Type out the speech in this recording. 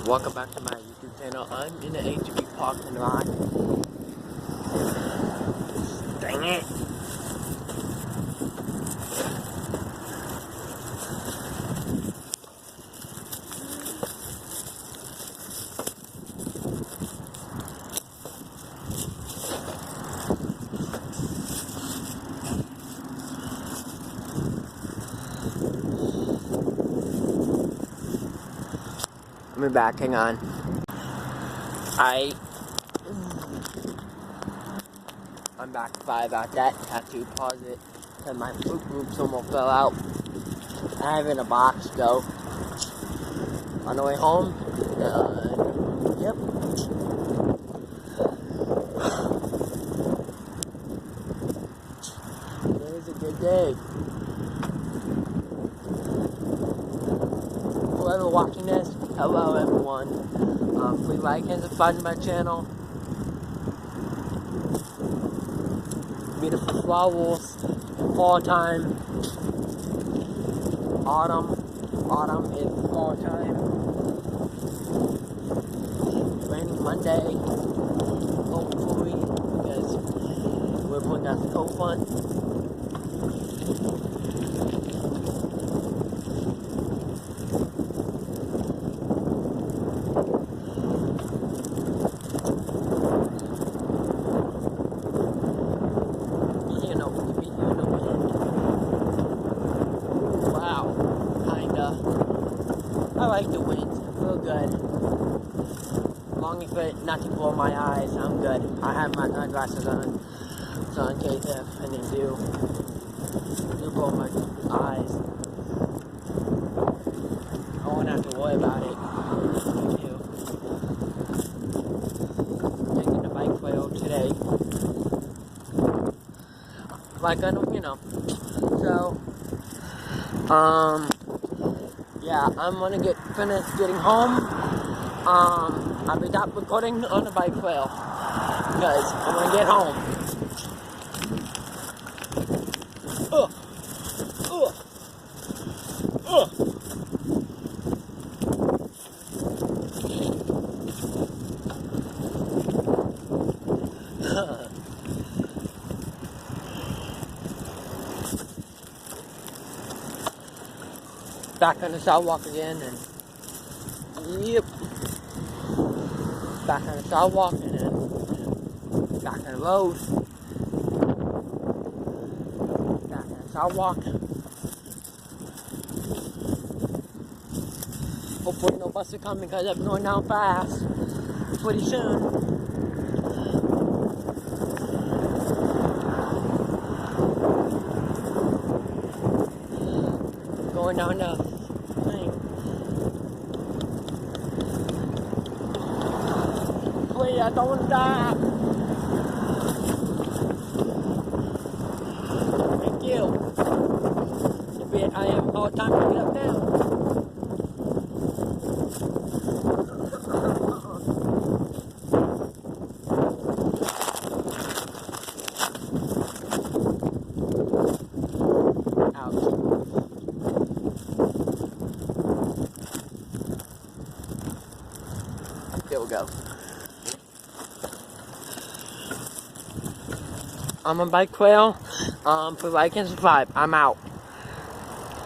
Welcome back to my YouTube channel. I'm in the HB parking lot. Dang it! Let me back, hang on. I'm back. Sorry about that. Had to pause it because my Fruit Loops almost fell out. I have it in a box though. On the way home. Yep. Today's a good day. Whoever watching this, hello everyone. Please like and subscribe to my channel. Beautiful flowers, fall time, autumn is fall time, raining Monday, hopefully, because we're putting out the cold front. I like the wind, I feel good. As long as it not to blow my eyes, I'm good. I have my sunglasses on, so in case if anything do blow my eyes, I won't have to worry about it. Taking the bike trail today. Like I don't, so, yeah, I'm gonna get finished getting home. I'll be done recording on the bike trail because I'm gonna get home. Back on the sidewalk again, and yep, back on the sidewalk, and then back on the road, back on the sidewalk. Hopefully no bus are coming because I'm going down fast pretty soon. Going down the thing. Please, I don't want to die. Thank you. I have all the time to get up now. There we go. I'm on bike trail. For like and subscribe. I'm out.